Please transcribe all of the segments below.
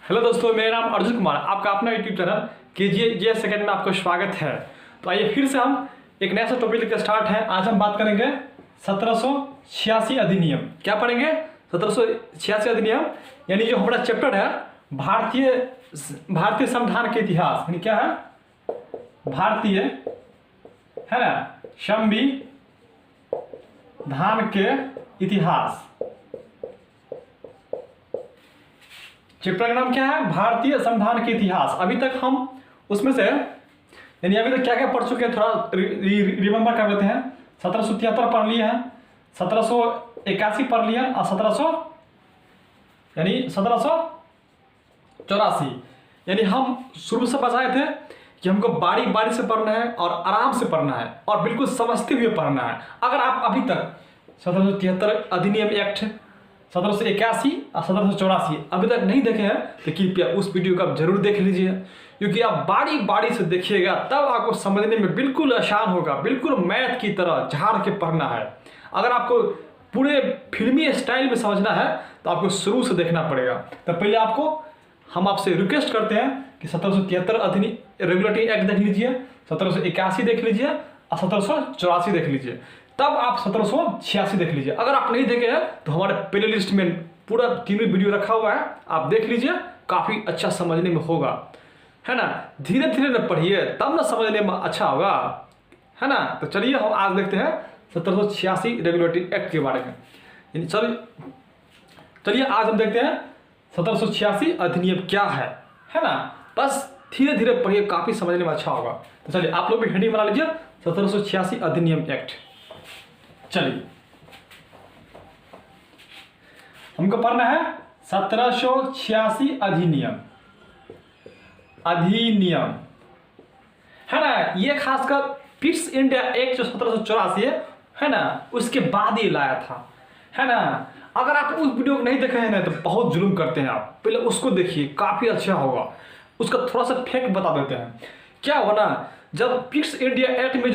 Hello दोस्तों, मेरा नाम अर्जुन कुमार, आपका अपना यूट्यूब चैनल KGS सेकंड में आपका स्वागत है। तो आइए फिर से हम एक नया सा टॉपिक लेकर स्टार्ट है। आज हम बात करेंगे 1786 अधिनियम। क्या पढ़ेंगे? 1786 अधिनियम, यानी जो हमारा चैप्टर है भारतीय संविधान के इतिहास, यानी क्या है? भारतीय है ना संविधान के इतिहास। चैप्टर का नाम क्या है? भारतीय संविधान के इतिहास। अभी तक हम उसमें से यानी अभी तक क्या क्या पढ़ चुके हैं, थोड़ा रिमेंबर कर लेते हैं। 1773 पढ़ लिए हैं, 1781 पढ़ लिए हैं और 1784, यानी हम शुरू से बताए थे कि हमको बारी बारी से पढ़ना है और आराम से पढ़ना है और बिल्कुल समझते हुए पढ़ना है। अगर आप अभी तक 1773 अधिनियम एक्ट, 1781 और 1784 अभी तक नहीं देखे हैं तो कृपया उस वीडियो को आप जरूर देख लीजिए, क्योंकि आप बारी बारी से देखिएगा तब आपको समझने में बिल्कुल आसान होगा। बिल्कुल मैथ की तरह झाड़ के पढ़ना है। अगर आपको पूरे फिल्मी स्टाइल में समझना है तो आपको शुरू से देखना पड़ेगा। तो पहले हम आपसे रिक्वेस्ट करते हैं कि 1773 अधिनियम रेगुलेटरी एक्ट देख लीजिए, 1781 देख लीजिए और 1784 देख लीजिए, तब आप 1786 देख लीजिए। अगर आप नहीं देखे हैं तो हमारे प्ले लिस्ट में पूरा तीनों वीडियो रखा हुआ है, आप देख लीजिए, काफ़ी अच्छा समझने में होगा, है ना। धीरे धीरे न पढ़िए तब ना समझने में अच्छा होगा, है ना। तो चलिए हम आज देखते हैं 1786 रेगुलेटरी एक्ट के बारे में। चलिए आज हम देखते हैं 1786 अधिनियम क्या है ना। बस धीरे धीरे पढ़िए, काफ़ी समझने में अच्छा होगा। तो चलिए आप लोग भी हेडिंग बना लीजिए 1786 अधिनियम एक्ट। चलिए हमको पढ़ना है 1786 अधिनियम है ना। ये खासकर फिक्स इंडिया एक्ट जो 1784 है ना, उसके बाद ये लाया था, है ना। अगर आप उस वीडियो को नहीं देखे हैं ना तो बहुत जुल्म करते हैं आप, पहले उसको देखिए, काफ़ी अच्छा होगा। उसका थोड़ा सा फैक्ट बता देते हैं। क्या हुआ ना, जब फिक्स इंडिया एक्ट में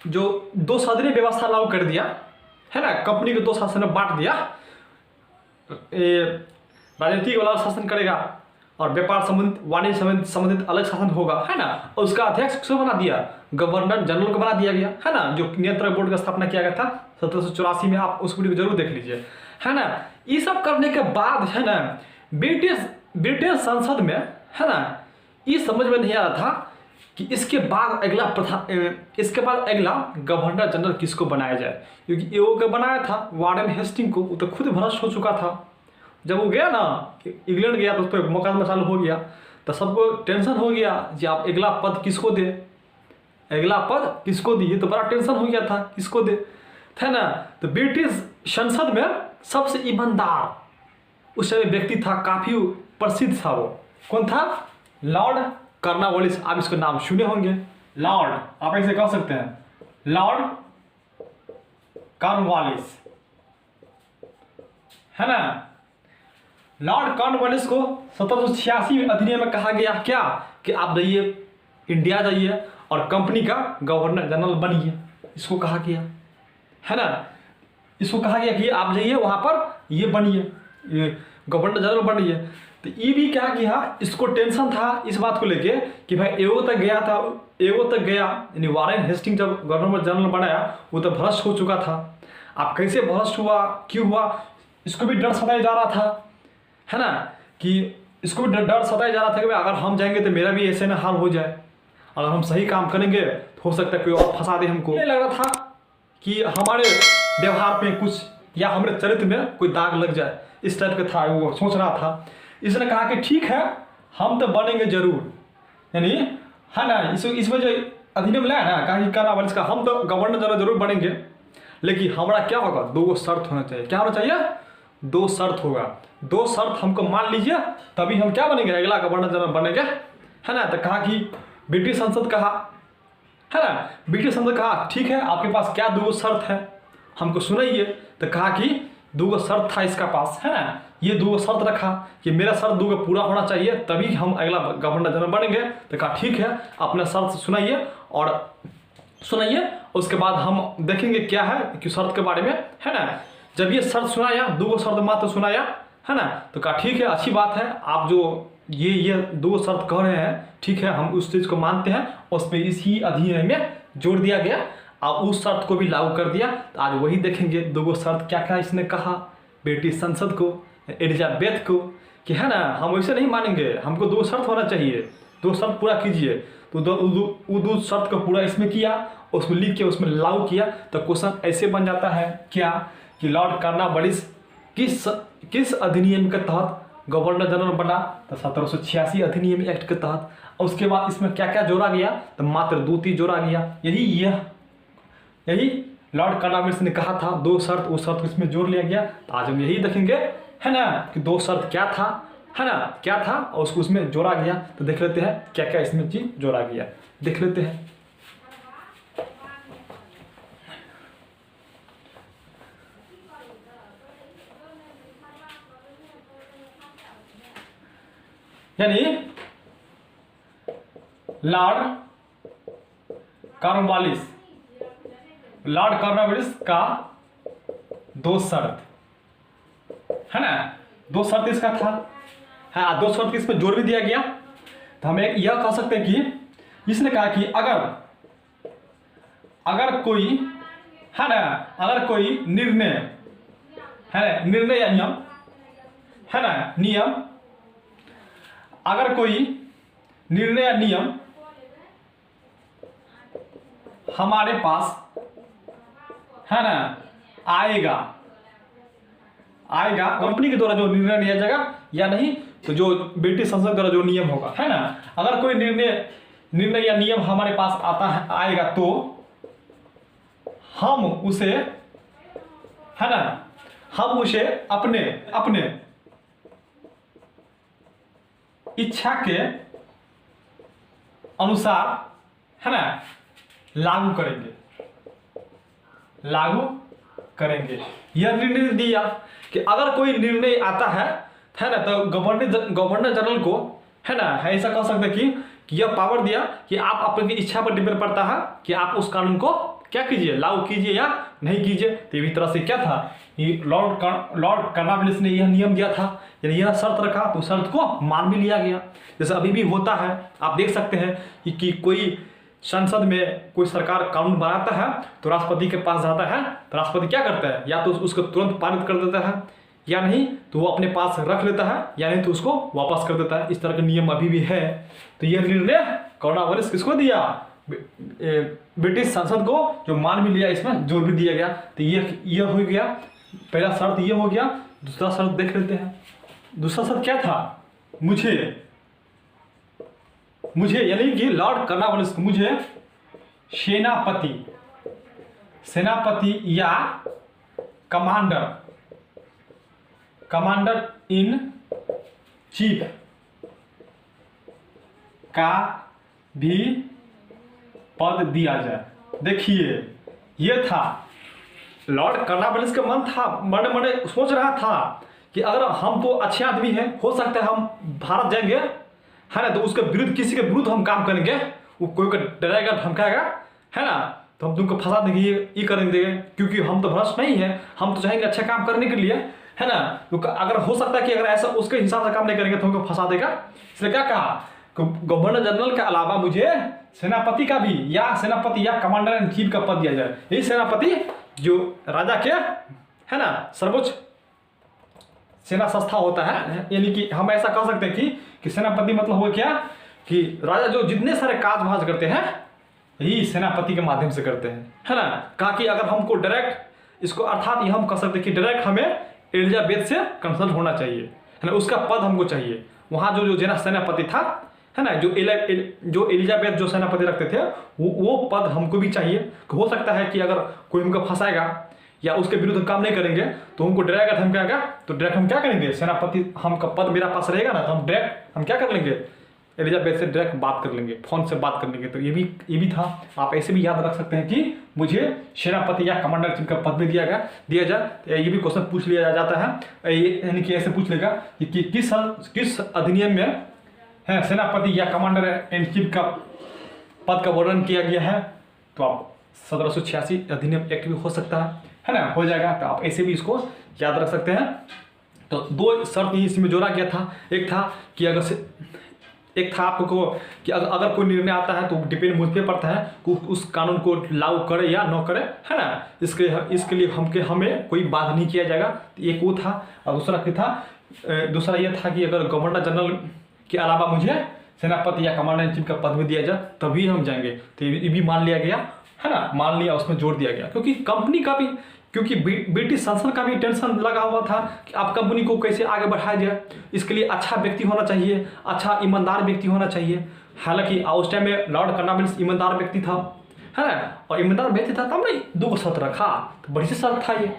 जो दो सदनी व्यवस्था लागू कर दिया है ना, कंपनी को दो शासन में बांट दिया, राजनीतिक वाला शासन करेगा और व्यापार संबंधित वाणिज्य संबंधित अलग शासन होगा, है ना। और उसका अध्यक्ष किसको बना दिया? गवर्नर जनरल को बना दिया गया, है ना। जो नियंत्रण बोर्ड का स्थापना किया गया था 1784 में, आप उस वीडियो को जरूर देख लीजिए, है ना। ये सब करने के बाद है ना, ब्रिटिश संसद में, है ना, ये समझ में नहीं आ रहा था कि इसके बाद अगला गवर्नर जनरल किसको बनाया जाए, क्योंकि एओ को बनाया था वारेन हेस्टिंग को, वो तो खुद भ्रष्ट हो चुका था। जब वो गया ना, इंग्लैंड गया तो उस पर मुकदमा चालू हो गया, तो सबको टेंशन हो गया कि आप अगला पद किसको दे, ये तो बड़ा टेंशन हो गया था, किसको दे, है ना। तो ब्रिटिश संसद में सबसे ईमानदार उस समय व्यक्ति था, काफ़ी प्रसिद्ध था। वो कौन था? Lord Cornwallis. आप इसका नाम सुने होंगे, लॉर्ड, आप ऐसे कह सकते हैं, लॉर्ड कॉर्नवालिस, है ना। लॉर्ड कॉर्नवालिस को 1786 अधिनियम में कहा गया क्या कि आप जाइए इंडिया जाइए और कंपनी का गवर्नर जनरल बनिए, इसको कहा गया, है ना। इसको कहा गया कि आप जाइए वहां पर ये बनिए, गवर्नर जनरल बनिए। तो ये भी क्या किया, इसको टेंशन था इस बात को लेके कि भाई एगो तक गया, यानी वारेन हेस्टिंग जब गवर्नर जनरल बनाया वो तो भ्रष्ट हो चुका था। आप कैसे भ्रष्ट हुआ, क्यों हुआ, इसको भी डर सताया जा रहा था, है ना। कि इसको भी डर सताया जा रहा था कि भाई अगर हम जाएंगे तो मेरा भी ऐसे ना हाल हो जाए, अगर हम सही काम करेंगे तो हो सकता है कोई और फंसा दे हमको। ये लग रहा था कि हमारे व्यवहार पे कुछ या हमारे चरित्र में कोई दाग लग जाए, इस टाइप का था, वो सोच रहा था। इसने कहा कि ठीक है, हम तो बनेंगे जरूर, यानी, है ना। इसमें जो अधिनियम लाया ना, कहा कि कॉर्नवालिस का, हम तो गवर्नर जनरल जरूर बनेंगे, लेकिन हमारा क्या होगा, 2 शर्त होना चाहिए। क्या होना चाहिए? 2 शर्त होगा। 2 शर्त हमको मान लीजिए, तभी हम क्या बनेंगे, अगला गवर्नर जनरल बनेंगे, है ना। तो कहा कि ब्रिटिश संसद कहा, है ना, ब्रिटिश संसद कहा ठीक है, आपके पास क्या 2 शर्त है, हमको सुनाइए। तो कहा कि 2 शर्त था इसका पास, है ना। ये 2 शर्त रखा कि मेरा शर्त 2 पूरा होना चाहिए तभी हम अगला गवर्नर जनरल बनेंगे। तो कहा ठीक है, अपना शर्त सुनाइए, उसके बाद हम देखेंगे क्या है कि शर्त के बारे में, है ना। जब ये शर्त सुनाया, 2 शर्त मात्र सुनाया, है ना। तो कहा ठीक है, अच्छी बात है, आप जो ये 2 शर्त कह रहे हैं, ठीक है, हम उस चीज़ को मानते हैं, उस पर इसी अधिनियम में जोड़ दिया गया, अब उस शर्त को भी लागू कर दिया। तो आज वही देखेंगे 2 शर्त क्या क्या इसने कहा ब्रिटिश संसद को, एलिजाबेथ को, कि है ना हम वैसे नहीं मानेंगे, हमको 2 शर्त होना चाहिए, 2 शर्त पूरा कीजिए। तो वो 2 शर्त को पूरा इसमें किया, उसमें लिख के उसमें लागू किया। तो क्वेश्चन ऐसे बन जाता है क्या कि लॉर्ड कॉर्नवालिस किस अधिनियम के तहत गवर्नर जनरल बना? तो 1786 अधिनियम एक्ट के तहत। और उसके बाद इसमें क्या क्या जोड़ा गया? तो मात्र 2 चीज जोड़ा गया। यही लॉर्ड कॉर्नवालिस ने कहा था 2 शर्त, वो शर्त इसमें जोड़ लिया गया। तो आज हम यही देखेंगे, है ना, कि 2 शर्त क्या था, है ना, क्या था और उसको उसमें जोड़ा गया। तो देख लेते हैं क्या क्या इसमें चीज जोड़ा गया, देख लेते हैं। यानी लॉर्ड कॉर्नवालिस का 2 शर्त, है ना, 2 शर्त इसका था, हाँ 2 शर्त इसमें जोड़ भी दिया गया। तो हम एक यह कह सकते हैं कि इसने कहा कि अगर कोई, है ना, अगर कोई निर्णय, है निर्णय या नियम, है ना, नियम, अगर कोई निर्णय या नियम हमारे पास, है ना, आएगा कंपनी के द्वारा जो निर्णय लिया जाएगा या नहीं, तो जो ब्रिटिश संसद द्वारा जो नियम होगा, है ना, अगर कोई निर्णय या नियम हमारे पास आएगा तो हम उसे, है ना, हम उसे अपने इच्छा के अनुसार, है ना, लागू करेंगे। यह निर्णय दिया कि अगर कोई निर्णय आता है ना, तो गवर्नर जनरल को, है ना, ऐसा कह सकते कि यह पावर दिया कि आप अपनी इच्छा पर डिपेंड पड़ता है कि आप उस कानून को क्या कीजिए, लागू कीजिए या नहीं कीजिए। तो इसी तरह से क्या था, लॉर्ड कॉर्नवालिस ने यह नियम दिया था, यानी यह शर्त रखा तो शर्त को मान भी लिया गया। जैसे अभी भी होता है, आप देख सकते हैं कि कोई संसद में कोई सरकार कानून बनाता है तो राष्ट्रपति के पास जाता है, तो राष्ट्रपति क्या करता है, या तो उसको तुरंत पारित कर देता है, या नहीं तो वो अपने पास रख लेता है, या नहीं तो उसको वापस कर देता है। इस तरह के नियम अभी भी है। तो यह निर्णय कॉर्नवालिस किसको दिया? ब्रिटिश संसद को, जो मान भी लिया, इसमें जोर भी दिया गया। तो यह हो गया पहला शर्त, यह हो गया। दूसरा शर्त देख लेते हैं। दूसरा शर्त क्या था? मुझे यानी कि लॉर्ड कॉर्नवालिस को मुझे सेनापति या कमांडर इन चीफ का भी पद दिया जाए। देखिए, ये था लॉर्ड कॉर्नवालिस का मन था, मन सोच रहा था कि अगर हम तो अच्छे आदमी हैं, हो सकता है हम भारत जाएंगे, है ना, तो उसके विरुद्ध, किसी के विरुद्ध हम काम करेंगे, वो कोई को डराएगा, धमकाएगा, है ना, तो हम तुमको फंसा देंगे, ये कर देंगे, क्योंकि हम तो भ्रष्ट नहीं है, हम तो चाहेंगे अच्छा काम करने के लिए, है ना। तो अगर हो सकता है कि अगर ऐसा उसके हिसाब से काम नहीं करेंगे तो हमको फंसा देगा। इसलिए क्या कहा, गवर्नर जनरल के अलावा मुझे सेनापति का भी, या सेनापति या कमांडर इन चीफ का पद दिया जाए। यही सेनापति जो राजा के, है ना, सर्वोच्च सेना संस्था होता है। यानी कि हम ऐसा कह सकते हैं कि सेनापति मतलब हो क्या, कि राजा जो जितने सारे काज करते हैं यही सेनापति के माध्यम से करते हैं, है ना। कहा कि अगर हमको डायरेक्ट इसको, अर्थात ये हम कह सकते हैं कि डायरेक्ट हमें एलिजाबेथ से कंसल्ट होना चाहिए, है ना, उसका पद हमको चाहिए। वहाँ जो सेनापति था, है ना, जो एलिजाबेथ जो सेनापति रखते थे, वो पद हमको भी चाहिए। हो सकता है कि अगर कोई हमको फंसाएगा या उसके विरुद्ध काम नहीं करेंगे तो हमको डराएगा, धमकाएगा, तो डायरेक्ट हम क्या करेंगे, सेनापति हमका पद मेरा पास रहेगा ना, तो हम डायरेक्ट हम क्या कर लेंगे, एलिजाबेथ से डायरेक्ट बात कर लेंगे, फोन से बात कर लेंगे। तो ये भी था। आप ऐसे भी याद रख सकते हैं कि मुझे सेनापति या कमांडर चीफ का पद भी दिया जाए। ये भी क्वेश्चन पूछ लिया जाता है, यानी कि ऐसे पूछ लेगा कि किस अधिनियम में, है, सेनापति या कमांडर इन चीफ का पद का वर्णन किया गया है। तो आप 1786 अधिनियम एक्ट भी हो सकता है ना, हो जाएगा। तो आप ऐसे भी इसको याद रख सकते हैं। तो दो शर्त इसमें जोड़ा गया था। एक था कि एक था आपको कि अगर कोई निर्णय आता है तो डिपेंड मुझ पे पड़ता है कि उस कानून को लागू करे या न करे, है ना। इसके लिए हमें कोई बाधा नहीं किया जाएगा। एक वो था। और दूसरा ये था कि अगर गवर्नर जनरल के अलावा मुझे सेनापति या कमांडर इन चीफ का पद भी दिया जाए तभी हम जाएंगे। तो ये भी मान लिया गया, है ना, मान लिया, उसमें जोड़ दिया गया। क्योंकि कंपनी का भी, क्योंकि ब्रिटिश संसद का भी टेंशन लगा हुआ था कि आप कंपनी को कैसे आगे बढ़ाया जाए। इसके लिए अच्छा व्यक्ति होना चाहिए, अच्छा ईमानदार व्यक्ति होना चाहिए। हालांकि उस टाइम में लॉर्ड कर्नवालिस ईमानदार व्यक्ति था, है ना, और ईमानदार व्यक्ति था तब नहीं 2 शर्त रखा। तो बड़ी सी शर्त था, ये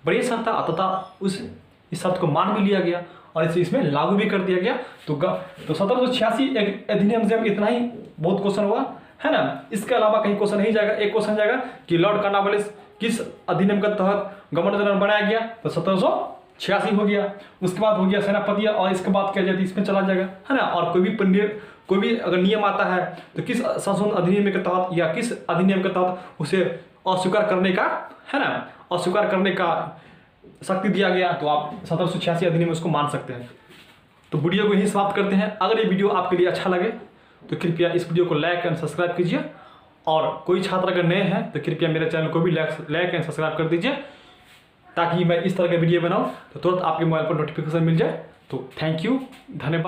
बड़ी शर्त था तथा इस शर्त को मान भी लिया गया और इसे इसमें लागू भी कर दिया गया। तो 1786 अधिनियम से इतना ही बहुत क्वेश्चन हुआ, है ना। इसके अलावा कहीं क्वेश्चन नहीं जाएगा। एक क्वेश्चन जाएगा कि लॉर्ड कर्नवालिस किस अधिनियम के तहत गवर्नर जनरल बनाया गया, तो 1786 हो गया। उसके बाद हो गया सेनापति, और इसके बाद क्या जाती इसमें चला जाएगा, है ना। और कोई भी अगर नियम आता है तो किस संशोधन अधिनियम के तहत या किस अधिनियम के तहत उसे अस्वीकार करने का, है ना, अस्वीकार करने का शक्ति दिया गया, तो आप 1786 अधिनियम उसको मान सकते हैं। तो वीडियो को यही समाप्त करते हैं। अगर ये वीडियो आपके लिए अच्छा लगे तो कृपया इस वीडियो को लाइक एंड सब्सक्राइब कीजिए, और कोई छात्र अगर नए हैं तो कृपया मेरे चैनल को भी लाइक एंड सब्सक्राइब कर दीजिए, ताकि मैं इस तरह के वीडियो बनाऊं तो तुरंत आपके मोबाइल पर नोटिफिकेशन मिल जाए। तो थैंक यू, धन्यवाद।